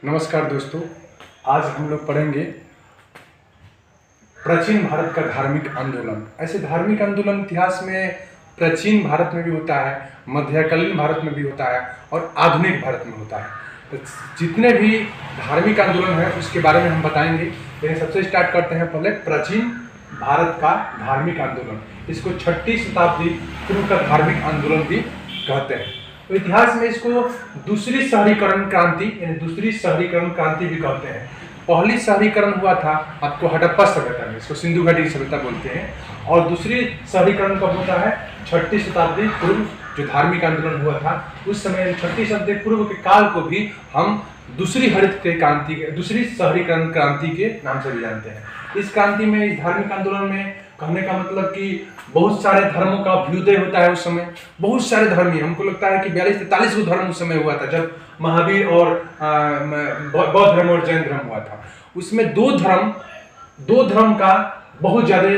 नमस्कार दोस्तों, आज हम लोग पढ़ेंगे प्राचीन भारत का धार्मिक आंदोलन। ऐसे धार्मिक आंदोलन इतिहास में प्राचीन भारत में भी होता है, मध्यकालीन भारत में भी होता है और आधुनिक भारत में होता है। तो जितने भी धार्मिक आंदोलन हैं उसके बारे में हम बताएंगे। लेकिन सबसे स्टार्ट करते हैं पहले प्राचीन भारत का धार्मिक आंदोलन। इसको 6वीं शताब्दी पूर्व का धार्मिक आंदोलन भी कहते हैं। तो इतिहास में इसको दूसरी शहरीकरण क्रांति यानी दूसरी शहरीकरण क्रांति भी कहते हैं। पहली शहरीकरण हुआ था आपको हड़प्पा सभ्यता में, इसको सिंधु घाटी की सभ्यता बोलते हैं। और दूसरी शहरीकरण कब होता है? 6वीं शताब्दी पूर्व जो धार्मिक आंदोलन हुआ था उस समय 6वीं शताब्दी पूर्व के काल को भी हम दूसरी हरित क्रांति दूसरी शहरीकरण क्रांति के नाम से भी जानते हैं। इस क्रांति में, इस धार्मिक आंदोलन में कहने का मतलब कि बहुत सारे धर्मों का अभ्युदय होता है। उस समय बहुत सारे धर्मी, हमको लगता है कि 42-43 गो धर्म उस समय हुआ था जब महावीर और बौद्ध धर्म और जैन धर्म हुआ था। उसमें दो धर्म का बहुत ज्यादा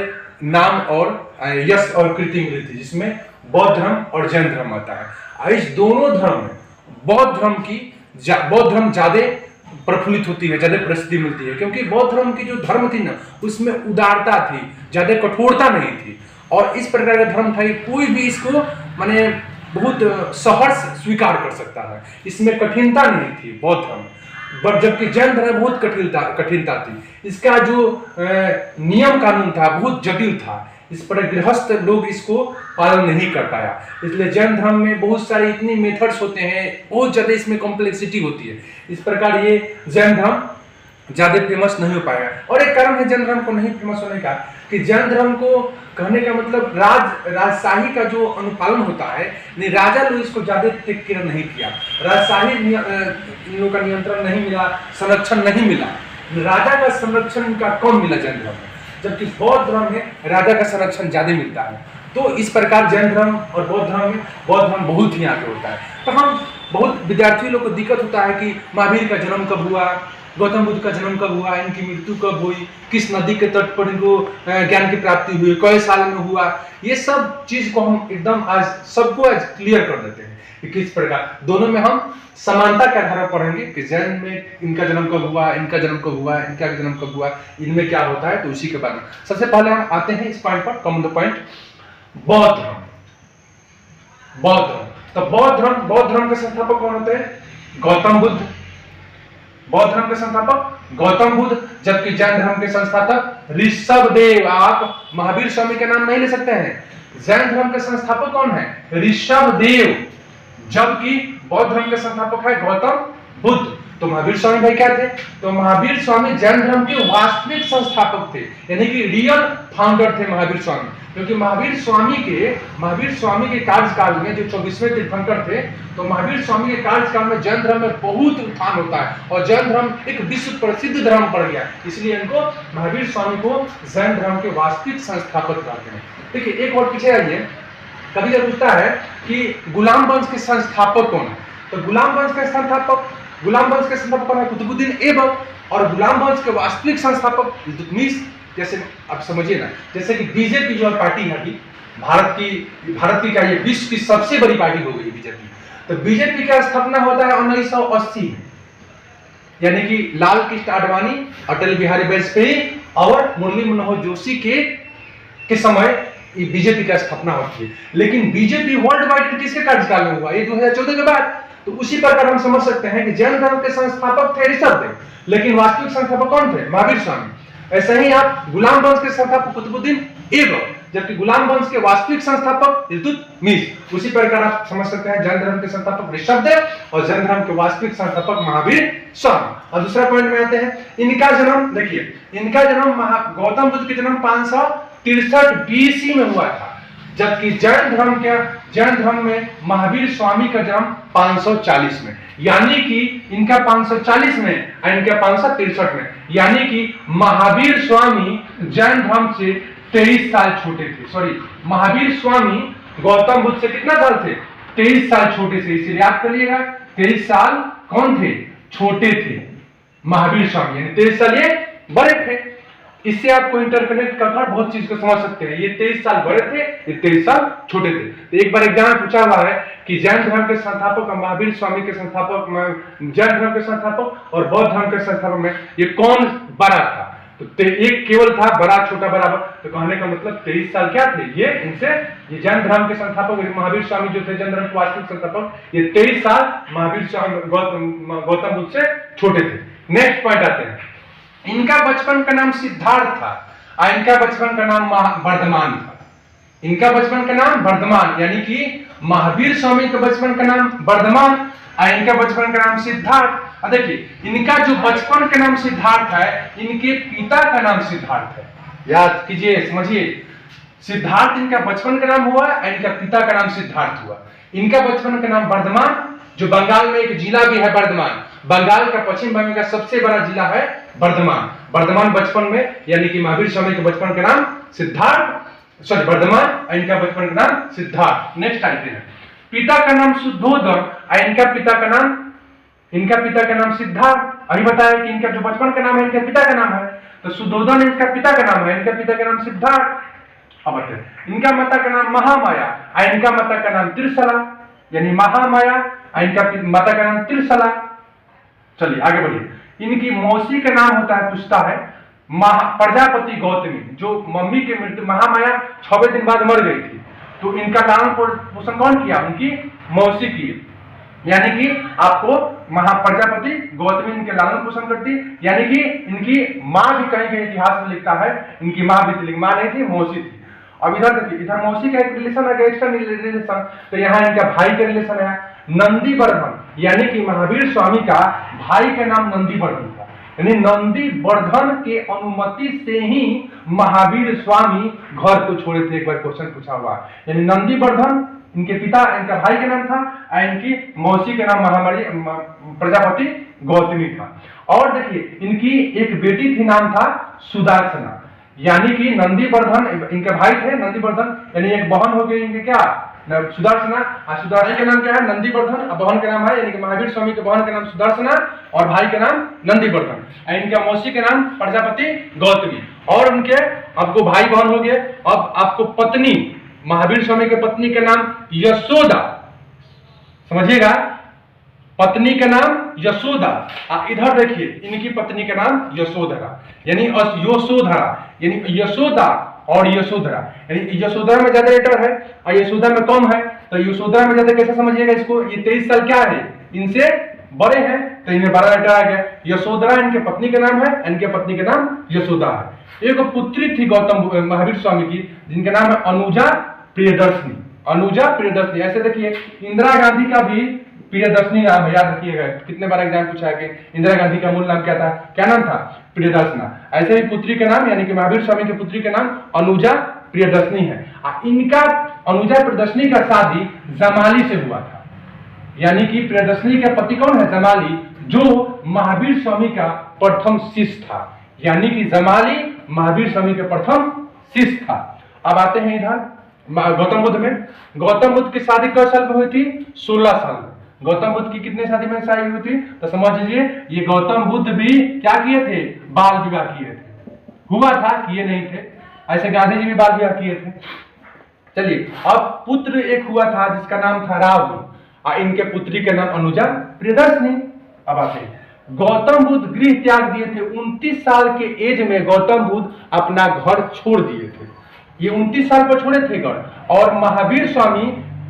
नाम और यश और कीर्ति मिली थी, जिसमें बौद्ध धर्म और जैन धर्म आता है। इस दोनों धर्म में बौद्ध धर्म ज्यादा प्रफुल्लित होती है, ज्यादा प्रसिद्धि मिलती है, क्योंकि बौद्ध धर्म की जो धर्म थी ना उसमें उदारता थी, ज्यादा कठोरता नहीं थी। और इस प्रकार का धर्म था कि कोई भी इसको माने बहुत सहर्ष स्वीकार कर सकता है, इसमें कठिनता नहीं थी बौद्ध धर्म। बट जबकि जैन धर्म बहुत कठिनता थी, इसका जो नियम कानून था बहुत जटिल था, इस पर गृहस्थ लोग इसको पालन नहीं कर पाया। इसलिए जैन धर्म में बहुत सारे इतनी मेथड्स होते हैं, बहुत ज्यादा इसमें कॉम्प्लेक्सिटी होती है। इस प्रकार ये जैन धर्म ज्यादा फेमस नहीं हो पाया। और एक कारण है जैन धर्म को नहीं फेमस होने का कि जैन धर्म को कहने का मतलब राजशाही का जो अनुपालन होता है, नहीं राजा लोग इसको ज्यादा टेक केयर नहीं किया, राजशाही इन लोगों का नियंत्रण नहीं मिला, संरक्षण नहीं मिला, राजा का संरक्षण का कम मिला जैन धर्म में, जबकि बौद्ध धर्म में राजा का संरक्षण ज्यादा मिलता है। तो इस प्रकार जैन धर्म और बौद्ध धर्म बहुत ही आगे होता है। तो हम बहुत विद्यार्थी लोग को दिक्कत होता है कि महावीर का जन्म कब हुआ, गौतम बुद्ध का जन्म कब हुआ, इनकी मृत्यु कब हुई, किस नदी के तट पर इनको ज्ञान की प्राप्ति हुई, कई साल में हुआ। ये सब चीज को हम एकदम आज क्लियर कर देते हैं कि किस प्रकार दोनों में हम समानता के आधार पर पढ़ेंगे कि जैन में इनका जन्म कब हुआ, इनका जन्म कब हुआ, इनका जन्म कब हुआ, इनमें क्या होता है। तो उसी के बारे में सबसे पहले हम आते हैं इस पॉइंट पर, कम द पॉइंट, बौद्ध धर्म। तो बौद्ध धर्म के संस्थापक कौन होते हैं? गौतम बुद्ध। बौद्ध धर्म के संस्थापक गौतम बुद्ध, जबकि जैन धर्म के संस्थापक ऋषभदेव। आप महावीर स्वामी का नाम नहीं ले सकते हैं। जैन धर्म के संस्थापक कौन है? ऋषभदेव, जबकि बौद्ध धर्म के संस्थापक है गौतम बुद्ध। तो महावीर स्वामी भाई क्या थे? तो महावीर स्वामी जैन धर्म के वास्तविक संस्थापक थे, यानी कि रियल फाउंडर थे महावीर स्वामी। क्योंकि महावीर स्वामी के कार्यकाल में जो 24वें तीर्थंकर थे, तो महावीर स्वामी के कार्यकाल में जैन धर्म में बहुत उत्थान होता है और जैन धर्म एक विश्व प्रसिद्ध धर्म पड़ गया। इसलिए इनको महावीर स्वामी को जैन धर्म के वास्तविक संस्थापक कहते हैं। देखिए एक और पीछे आइए, कभी जब पूछता है कि गुलाम वंश के संस्थापक कौन है, तो गुलाम वंश के संस्थापक कौन है? कुतुबुद्दीन ऐबक। और गुलाम वंश के वास्तविक संस्थापक इल्तुतमिश। जैसे आप समझिए ना, जैसे कि बीजेपी जो पार्टी है कि भारत की क्या ये विश्व की सबसे बड़ी पार्टी हो गई बीजेपी। तो बीजेपी का स्थापना होता है 1980 में, यानी कि लाल कृष्ण आडवाणी, अटल बिहारी वाजपेयी और मुरली मनोहर जोशी के समय बीजेपी का स्थापना होती है। लेकिन बीजेपी वर्ल्ड वाइड किसके कार्यकाल में हुआ? ये 2014 के बाद। तो उसी प्रकार हम समझ सकते हैं कि जैन धर्म के संस्थापक थे ऋषभदेव, लेकिन वास्तविक संस्थापक कौन थे? महावीर स्वामी। ऐसे ही आप गुलाम वंश के संस्थापक कुतुबुद्दीन ऐबक, जबकि गुलाम वंश के वास्तविक संस्थापक इल्तुतमिश। उसी प्रकार आप समझ सकते हैं जैन धर्म के संस्थापक ऋषभदेव और जैन धर्म के वास्तविक संस्थापक महावीर स्वामी। और दूसरा पॉइंट में आते हैं, इनका जन्म देखिए, गौतम बुद्ध का जन्म 563 BC में हुआ था, जबकि जैन धर्म में महावीर स्वामी का जन्म 540 में, यानी कि इनका 540 में और इनका 563 में, यानी कि महावीर स्वामी जैन धर्म से 23 साल छोटे थे। महावीर स्वामी गौतम बुद्ध से कितना साल थे? 23 साल छोटे थे। इसे याद करिएगा, 23 साल कौन थे? छोटे थे महावीर स्वामी, यानी 23 साल ये बड़े थे। इससे आपको इंटरकनेक्ट कर बहुत चीज को समझ सकते हैं। ये 23 साल बड़े थे, ये 23 साल छोटे थे। तो एक बार एग्जाम पूछा हुआ है कि जैन धर्म के संस्थापक, महावीर स्वामी के संस्थापक, जैन धर्म के संस्थापक और बौद्ध धर्म के संस्थापक में ये कौन बड़ा था? तो एक केवल था बड़ा, छोटा बराबर। तो कहने का मतलब 23 साल क्या थे ये इनसे, ये जैन धर्म के संस्थापक महावीर स्वामी जो थे, जैन धर्म के वास्तविक संस्थापक, ये 23 साल महावीर स्वामी गौतम बुद्ध से छोटे थे। नेक्स्ट पॉइंट आते हैं, इनका बचपन का नाम सिद्धार्थ था और इनका बचपन का नाम वर्धमान था। इनका बचपन का नाम वर्धमान, यानी कि महावीर स्वामी के बचपन का नाम वर्धमान और इनका बचपन का नाम सिद्धार्थ। देखिए इनका जो बचपन का नाम सिद्धार्थ है, इनके पिता का नाम सिद्धार्थ है। याद कीजिए, समझिए, सिद्धार्थ इनका बचपन का नाम हुआ और इनका पिता का नाम सिद्धार्थ हुआ। इनका बचपन का नाम वर्धमान, जो बंगाल में एक जिला भी है वर्धमान, बंगाल का पश्चिम बंगाल का सबसे बड़ा जिला है वर्धमान। वर्धमान बचपन में, यानी कि महावीर स्वामी के बचपन का नाम सिद्धार्थ, सॉरी वर्धमान, इनका बचपन का नाम सिद्धार्थ। नेक्स्ट आते हैं, पिता का नाम शुद्धोधन और इनका पिता का नाम सिद्धार्थ। अभी बताया कि इनका जो बचपन का नाम है इनके पिता का नाम है, तो शुद्धोधन इनका पिता का नाम है, इनका पिता का नाम सिद्धार्थ। अब इनका माता का नाम महामाया और इनका माता का नाम त्रिशला, यानी महामाया और इनका माता का नाम त्रिशला। चलिए आगे बढ़िए। इनकी मौसी का नाम होता है, पूछता है, प्रजापति गौतमी। जो मम्मी की मृत्यु, महामाया 6वें दिन बाद मर गई थी, तो इनका लालन पोषण कौन किया? उनकी मौसी की, यानी कि आपको प्रजापति गौतमी इनके लालन पोषण करती, यानी कि इनकी माँ भी कहीं कहीं इतिहास में लिखता है इनकी माँ भी थी, माँ नहीं थी, मौसी थी। अब इधर देखिए, इधर मौसी का एक रिलेशन है, एक्स्ट्रा रिलेशन, तो यहाँ इनका भाई का रिलेशन है नंदीवर्धन, यानी कि महावीर स्वामी का भाई का नाम नंदीवर्धन था। यानी नंदीवर्धन के अनुमति से ही महावीर स्वामी घर को छोड़े थे। एक बार क्वेश्चन पूछा हुआ, यानी नंदीवर्धन इनके पिता, इनका भाई का नाम था और इनकी मौसी का नाम महामारी प्रजापति गौतमी था। और देखिए इनकी एक बेटी थी, नाम था सुदर्शना, यानी कि नंदीवर्धन इनके भाई थे नंदीवर्धन, यानी एक बहन हो गई इनके क्या, सुदर्शना। सुदर्शन का नाम क्या है? नंदीवर्धन। और बहन का नाम है, यानी कि महावीर स्वामी के बहन का नाम सुदर्शना और भाई का नाम नंदीवर्धन। इनका मौसी का नाम प्रजापति गौतमी। और उनके आपको भाई बहन हो गए। अब आपको पत्नी, महावीर स्वामी के पत्नी का नाम यशोदा, समझिएगा, पत्नी का नाम यशोदा। इधर देखिए इनकी पत्नी का नाम यशोधरा, यानी यशोधरा, यानी यशोदा और यशोधरा, यानी यशोधरा में ज्यादा लेटर है और यशोदा में कम है, तो यशोधरा में ज्यादा कैसे समझिएगा इसको? ये 23 साल क्या है, इनसे बड़े हैं, तो इनमें 12 लेटर आ गया। यशोधरा इनके पत्नी का नाम है, इनके पत्नी का नाम यशोदा है। एक पुत्री थी गौतम महावीर स्वामी की, जिनका नाम है अनुजा प्रियदर्शनी। अनुजा प्रियदर्शनी, ऐसे देखिए इंदिरा गांधी का भी प्रियदर्शनी नाम है, याद रखिएगा, कितने बार एग्जाम पूछा है कि इंदिरा गांधी का मूल नाम क्या था, क्या नाम था? प्रियदर्शना। ऐसे ही पुत्री का नाम, यानी कि महावीर स्वामी की पुत्री का नाम अनुजा प्रियदर्शनी है। इनका अनुजा प्रियदर्शनी का शादी जमाली से हुआ था, यानी कि प्रियदर्शनी का पति कौन है? जमाली, जो महावीर स्वामी का प्रथम शिष्य था, यानी कि जमाली महावीर स्वामी के प्रथम शिष्य था। अब आते हैं इधर गौतम बुद्ध में। गौतम बुद्ध की शादी किस साल में हुई थी? 16 साल में। गौतम बुद्ध की कितने शादी में शादी हुई थी? तो समझ लीजिए ये गौतम बुद्ध भी क्या किए थे? बाल विवाह किए थे। हुआ था, किए नहीं थे। ऐसे गांधी जी भी बाल विवाह किए थे। चलिए, अब पुत्र एक हुआ था जिसका नाम था राहुल और इनके पुत्री का नाम अनुजा प्रियदर्शनी। अब आते हैं, गौतम बुद्ध गृह त्याग दिए थे। 29 साल के एज में गौतम बुद्ध अपना घर छोड़ दिए थे। ये 29 साल पर छोड़े थे घर, और महावीर स्वामी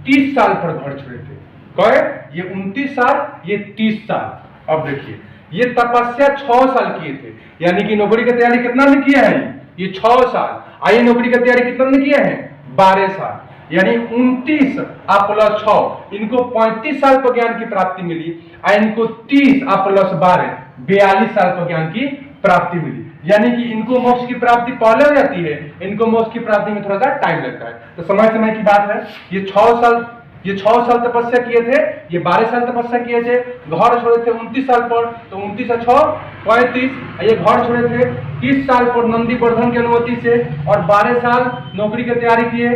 30 साल पर घर छोड़े थे। कहे ये 29 साल, ये 30 साल। अब देखिए ये तपस्या 6 साल किए थे, यानी कि नौकरी की तैयारी कितना ने किया है? ये 6 साल। आई नौकरी की तैयारी कितना ने किया है? 12 साल, यानी 29 प्लस 6, इनको 35 साल पर ज्ञान की प्राप्ति मिली। इनको 30 प्लस 12, 42 साल पर ज्ञान की प्राप्ति मिली। यानी कि इनको मोक्ष की प्राप्ति पहले हो जाती है, इनको मोक्ष की प्राप्ति में थोड़ा सा टाइम लगता है। तो समय समय की बात है। ये 6 साल तपस्या किए थे, ये 12 साल तपस्या किए थे। घर छोड़े थे 29 साल पर, तो 29 और 6 35। ये घर छोड़े थे 30 साल पर नंदीवर्धन की अनुमति से, और 12 साल नौकरी की तैयारी किए।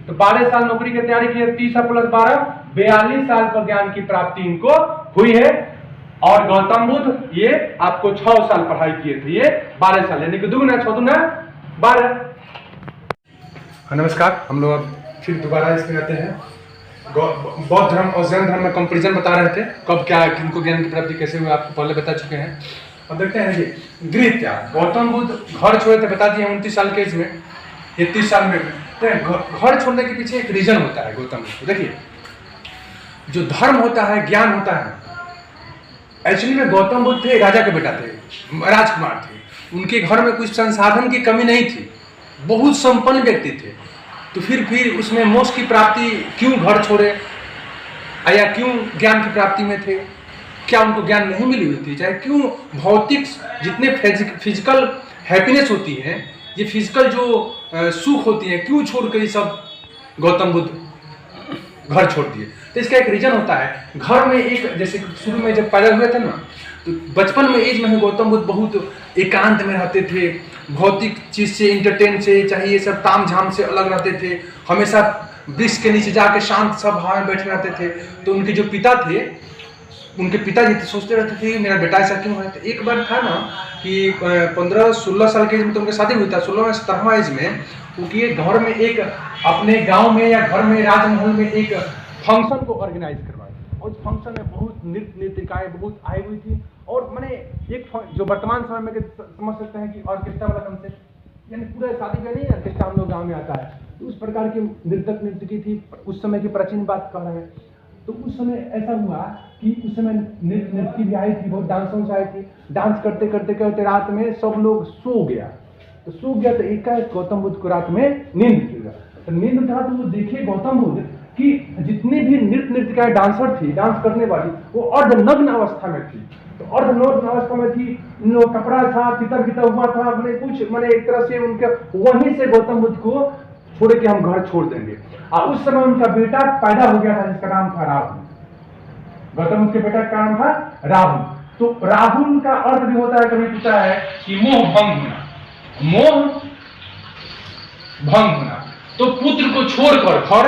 तो 12 साल नौकरी की तैयारी किए, 30 प्लस 12, 42 साल पर ज्ञान की प्राप्ति इनको हुई है। और गौतम बुद्ध ये आपको 6 साल पढ़ाई किए थे, ये 12 साल, यानी कि दुगुना 6 दूना 12। नमस्कार, हम लोग अब फिर दोबारा इसमें आते हैं। बौद्ध धर्म और जैन धर्म में कंपेरिजन बता रहे थे, कब क्या किनको ज्ञान की प्राप्ति कैसे हुई आपको पहले बता चुके हैं। अब देखते हैं जी गृह त्याग। गौतम बुद्ध घर छोड़े थे, बता दिए 29 साल के एज में, 30 साल में। तो घर छोड़ने के पीछे एक रीजन होता है गौतम बुद्ध। देखिए जो धर्म होता है, ज्ञान होता है, एक्चुअली में गौतम बुद्ध थे राजा के बेटा थे, राजकुमार थे, उनके घर में कुछ संसाधन की कमी नहीं थी, बहुत संपन्न व्यक्ति थे। तो फिर उसमें मोक्ष की प्राप्ति क्यों घर छोड़े, या क्यों ज्ञान की प्राप्ति में थे? क्या उनको ज्ञान नहीं मिली हुई थी? चाहे क्यों भौतिक जितने फिजिकल हैप्पीनेस होती है, ये फिजिकल जो सुख होती है, क्यों छोड़ कर ये सब गौतम बुद्ध घर छोड़ दिए? तो इसका एक रीजन होता है। घर में एक, जैसे शुरू में जब पैदा हुए थे ना, तो बचपन में एज में गौतम बुद्ध बहुत एकांत में रहते थे, भौतिक चीज से, इंटरटेन से, चाहे ये सब ताम झाम से अलग रहते थे, हमेशा वृक्ष के नीचे जाके शांत सब हवा में बैठे रहते थे। तो उनके जो पिता थे, उनके पिताजी सोचते रहते थे मेरा बेटा ऐसा क्यों है। तो एक बार था ना कि 15-16 साल के एज में तो उनकी शादी हुई था, 16वें-17वें एज में उनके घर में एक, अपने गांव में या घर में राजमहल में एक फंक्शन को ऑर्गेनाइज करवाया। और उस फंक्शन में बहुत नृत्यकाएँ बहुत आई हुई थी, और मैंने एक जो वर्तमान समय में समझ सकते हैं कि ऑर्केस्ट्रा वाला कंसेप्ट, यानी पूरा शादी में नहीं ऑर्केस्ट्रा हम लोग गाँव में आता है, तो उस प्रकार की नर्तकी थी। उस समय की प्राचीन बात कर रहे हैं। तो उस समय ऐसा हुआ कि उस समय नृत्य भी आई थी, बहुत डांसर्स आई थी। डांस करते करते करते रात में सब लोग सो गया। तो एकाएक गौतम बुद्ध को रात में नींद खुला। तो नींद उठा तो वो देखे गौतम बुद्ध कि जितनी भी नृत्यकाएँ डांसर थी, डांस करने वाली, वो अर्धनग्न अवस्था में थी। तो अर्धनग्न अवस्था में थी, कपड़ा था पिता हुआ था, मैंने कुछ मैंने एक तरह से उनके वहीं से गौतम बुद्ध को छोड़ के हम घर छोड़ देंगे। और उस समय उनका बेटा पैदा हो गया था जिसका नाम था राहुल। गौतम बुद्ध के बेटा का नाम था राहुल। तो राहुल का अर्थ भी होता है, कभी पूछा है कि मोह भंग होना, मोह भंग होना। तो पुत्र को छोड़कर घर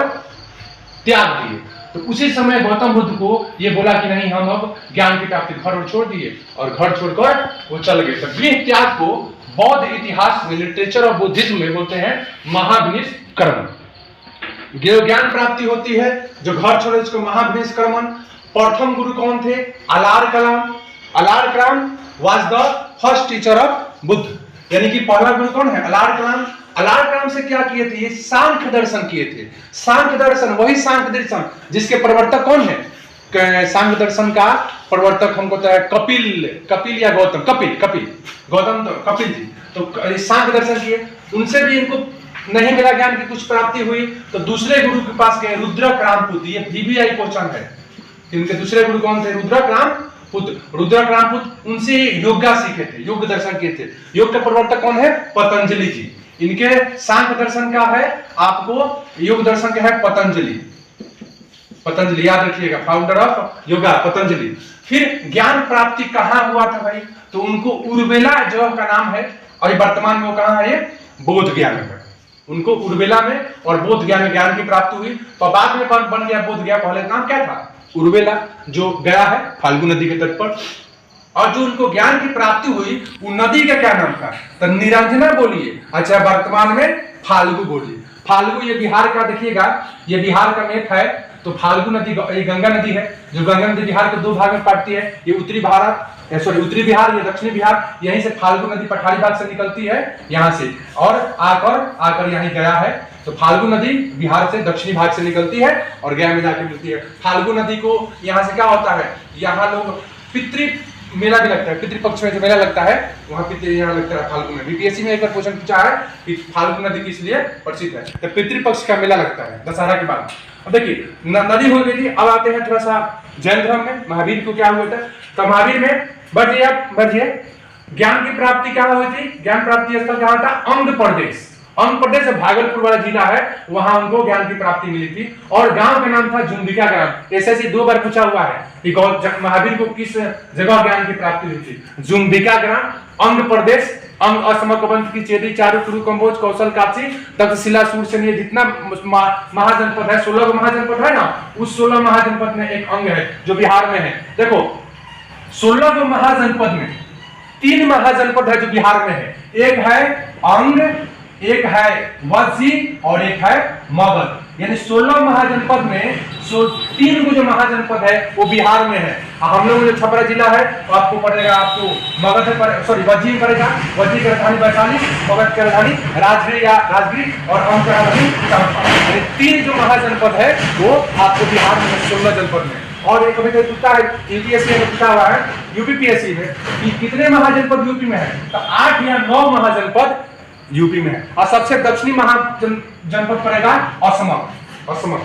त्याग दिए। तो उसी समय गौतम बुद्ध को ये बोला कि नहीं, हम अब ज्ञान की प्राप्ति, घर छोड़ दिए और घर छोड़कर वो चल गए। तो गृह त्याग को बौद्ध इतिहास में, लिटरेचर ऑफ बुद्धिज्म में बोलते हैं महाविनिष्कर्मण। ज्ञान प्राप्ति होती है जो घर छोड़े उसको महाविनिष्कर्मण। प्रथम गुरु कौन थे? Alara Kalama. Alara Kalama was the first teacher of Buddha, यानी कि पहला गुरु कौन है? अलार कलाम। अलार कलाम से क्या किए थे? ये सांख्य दर्शन किए थे। सांख्य दर्शन, वही सांख्य दर्शन जिसके प्रवर्तक कौन है? सांख्य दर्शन का प्रवर्तक हमको तो है कपिल या गौतम, गौतम तो कपिल जी। तो सांख्य दर्शन किए, उनसे भी इनको नहीं मिला ज्ञान की कुछ प्राप्ति हुई। तो दूसरे गुरु के पास गए, रुद्रक रामपुत्र। ये VVI क्वेश्चन है। इनके दूसरे गुरु कौन थे? रुद्रक रामपुत्र। रुद्रक रामपुत्र उनसे योगा सीखे थे, योग दर्शन किए थे। योग के प्रवर्तक कौन है? पतंजलि जी। इनके सांख्य दर्शन का है, आपको योग दर्शन का है पतंजलि। पतंजलि याद रखिएगा, फाउंडर ऑफ योगा पतंजलि। फिर ज्ञान प्राप्ति कहाँ हुआ था भाई? तो उनको उर्वेला जगह का नाम है, और वर्तमान में वो कहाँ है? बोध गया में। उनको उर्वेला में और बोध गया में ज्ञान की प्राप्ति हुई। तो बाद में बन गया बोध गया। पहले नाम क्या था? उर्वेला, जो गया है फाल्गु नदी के तट पर। और जो उनको ज्ञान की प्राप्ति हुई, वो नदी का क्या नाम था? तो निरंजना बोलिए, अच्छा वर्तमान में फाल्गु बोलिए। फाल्गु ये बिहार का, देखिएगा ये बिहार का मैप है। तो फाल्गु नदी ये गंगा नदी है, जो गंगा नदी बिहार को 2 भाग में बांटती है। ये उत्तरी बिहार, ये दक्षिणी बिहार। यहीं से फाल्गु नदी पठारी भाग से निकलती है, यहाँ से, और आकर यहाँ गया है। तो फाल्गु नदी बिहार से दक्षिणी भाग से निकलती है और गया में जाके मिलती है। फाल्गु नदी को यहाँ से क्या होता है, यहाँ लोग पितृ मेला भी लगता है, पितृपक्ष में जो मेला लगता है वहाँ पितृ यहाँ लगता है फाल्गु में। बीपीएससी में एक बार क्वेश्चन पूछा है कि फाल्गु नदी किस लिए प्रसिद्ध है, तो पितृपक्ष का मेला लगता है दशहरा के बाद। अब देखिए नदी हो गई थी। अब आते हैं थोड़ा सा जैन धर्म में। महावीर को क्या हुआ था? तो महावीर में बढ़िए ज्ञान की प्राप्ति क्या हुई थी? ज्ञान प्राप्ति स्थल कहाँ था? अंग प्रदेश। अंग प्रदेश भागलपुर वाला जिला है, वहां उनको ज्ञान की प्राप्ति मिली थी। और गांव का नाम था जुम्बिका ग्राम। ऐसे 2 बार पूछा हुआ है कि महावीर को किस जगह ज्ञान की प्राप्ति हुई थी? जुम्बिका ग्राम, अंग प्रदेश, अंग असमकबंध की चेदी, चारु कुरु कंबोज कौशल काशी तक्षशिला सूरसेन, जितना महाजनपद है, 16 महाजनपद है ना, उस 16 महाजनपद में एक अंग है जो बिहार में है। देखो 16 महाजनपद में 3 महाजनपद है जो बिहार में है। एक है अंग, एक है वज्जी और एक है मगध। यानी 16 महाजनपद में 3 जो महाजनपद है वो बिहार में है। हम लोग जो छपरा जिला है तो आपको पड़ेगा, आपको मगध वज्जी में पड़ेगा। वज्जी की राजधानी वैशाली, मगध की राजधानी राजगीर या राजगीर और अंग की राजधानी चंपा। यानी 3 जो महाजनपद है वो आपको बिहार में 16 जनपद में। और एक कभी पूछता है यूपीएससी में, पूछा हुआ है यूपीपीएससी में कि कितने महाजनपद यूपी में है, तो 8 या 9 महाजनपद यूपी में है। और सबसे दक्षिणी महाजनपद पड़ेगा असम।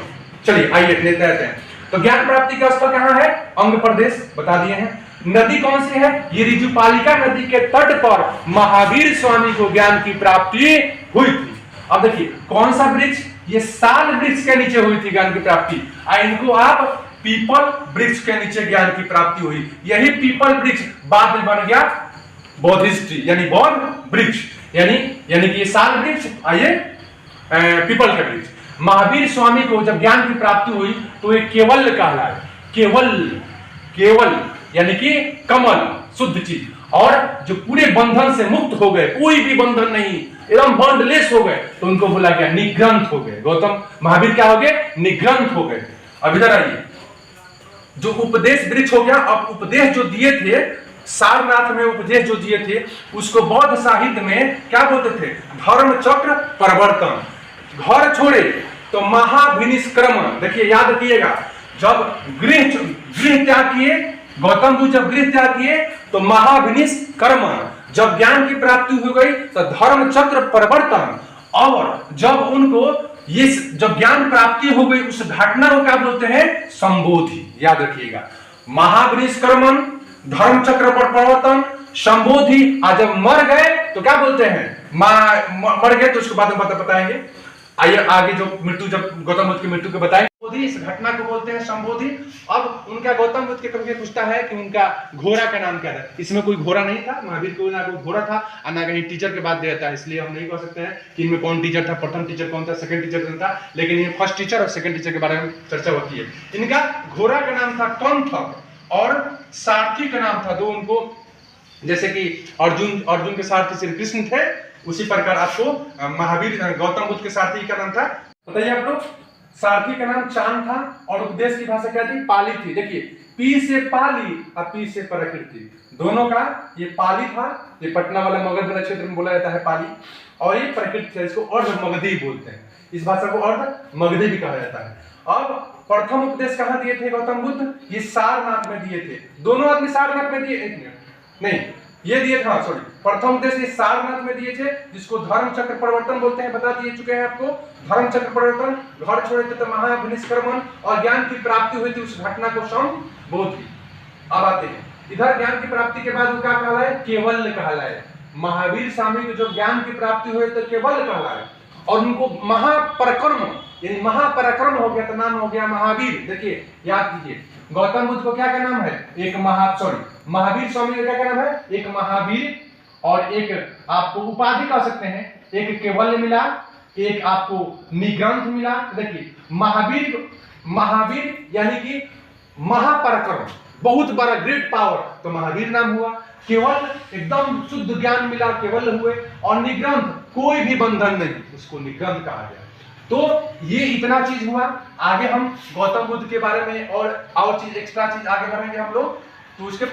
चलिए आइए लेते हैं। तो ज्ञान प्राप्ति का स्थल कहाँ है? अंग प्रदेश बता दिए हैं। नदी कौन सी है? ये रिजुपालिका नदी के तट पर महावीर स्वामी को ज्ञान की प्राप्ति हुई थी। अब देखिए कौन सा वृक्ष? ये साल वृक्ष के नीचे हुई थी ज्ञान की प्राप्ति। इनको आप पीपल वृक्ष के नीचे ज्ञान की प्राप्ति हुई। यही पीपल वृक्ष बाद में बन गया बोधिस्ट्री यानी बौद्ध वृक्ष। यानी कि ये साल वृक्ष, आइए पीपल का वृक्ष। महावीर स्वामी को जब ज्ञान की प्राप्ति हुई तो ये केवल कहलाए। केवल यानी कि कमल, शुद्ध चीज। और जो पूरे बंधन से मुक्त हो गए, कोई भी बंधन नहीं, एकदम बॉन्डलेस हो गए, तो उनको बोला गया निग्रंथ हो गए। गौतम महावीर क्या हो गए? निग्रंथ हो गए। अब इधर आइए, जो उपदेश वृक्ष हो गया। अब उपदेश जो दिए थे सारनाथ में, उपदेश जो दिए थे उसको बौद्ध साहित्य में क्या बोलते थे? धर्म चक्र परिवर्तन। घर छोड़े तो महाभिनिष्क्रमण। देखिए याद रखिएगा, जब गृह त्याग किए गौतम बुद्ध, जब गृह त्याग किए तो महाभिनिष्क्रमण। जब ज्ञान की प्राप्ति हो गई तो धर्म चक्र परिवर्तन। और जब उनको ये जब ज्ञान प्राप्ति हो गई उस घटना को क्या बोलते हैं? संबोधि। याद रखिएगा, महाभिनिष्क्रमण, धर्म चक्र परिवर्तन, संबोधि। आज जब मर गए तो क्या बोलते हैं? मर गए तो उसके बाद में बताएंगे। आइए आगे जो मृत्यु, जब गौतम बुद्ध की मृत्यु को बताएंगे, इस घटना को बोलते हैं संबोधि। अब उनका गौतम बुद्ध के कभी पूछता है कि उनका घोड़ा का नाम क्या था? इसमें कोई घोड़ा नहीं था। महावीर को ना कोई घोड़ा था और ना कहीं टीचर के बाद दिया था। इसलिए हम नहीं कह सकते हैं कि इनमें कौन टीचर था, प्रथम टीचर कौन था, सेकंड टीचर कौन था। लेकिन ये फर्स्ट टीचर और सेकंड टीचर के बारे में चर्चा होती है। इनका घोड़ा का नाम था कंथक और सारथी का नाम था दो उनको, जैसे कि अर्जुन के सारथी श्री कृष्ण थे, उसी प्रकार आपको महावीर गौतम बुद्ध के सारथी का नाम था, बताइए आप लोग। सारथी का नाम चांद था और उपदेश की भाषा क्या थी? पाली थी। देखिए पी से पाली और पी से प्रकृति, दोनों का ये पाली था। ये पटना वाला मगध वाला क्षेत्र में बोला जाता है पाली, और ये प्रकृति है, इसको अर्ध मगधी बोलते हैं। इस भाषा को अर्ध मगधी भी कहा जाता है। अब प्रथम उपदेश कहाँ दिए थे गौतम बुद्ध? ये सारनाथ में दिए थे। दोनों आदमी सारनाथ में दिए? एक मिनट नहीं, ये दिए थे, सॉरी, प्रथम उपदेश ये सारनाथ में दिए थे, जिसको धर्म चक्र परिवर्तन बोलते हैं। बता दिए चुके हैं आपको। धर्म चक्र परिवर्तन, घर छोड़े थे तो महाभिनिष्क्रमण और ज्ञान की प्राप्ति हुई थी, उस घटना को संबोधि। अब आते हैं इधर, ज्ञान की प्राप्ति के बाद वो क्या कहलाए? केवल कहलाए। महावीर स्वामी को जब ज्ञान की प्राप्ति हुई तो केवल कहलाए और उनको महापराक्रम यानी महापराक्रम हो गया तो नाम हो गया महावीर। देखिए याद कीजिए, गौतम बुद्ध को क्या क्या नाम है? एक महावीर स्वामी का क्या नाम है? एक महावीर, और एक आपको उपाधि कह सकते हैं, एक केवल्य मिला, एक आपको निग्रंथ मिला। देखिए महावीर यानी कि महापराक्रम, बहुत बड़ा ग्रेट पावर, तो महावीर नाम हुआ। केवल एकदम शुद्ध ज्ञान मिला, केवल हुए। और निग्रंथ, कोई भी बंधन नहीं, उसको निग्रंथ कहा गया। तो ये इतना चीज हुआ। आगे हम गौतम बुद्ध के बारे में और चीज एक्स्ट्रा चीज आगे बढ़ेंगे हम लोग, तो उसके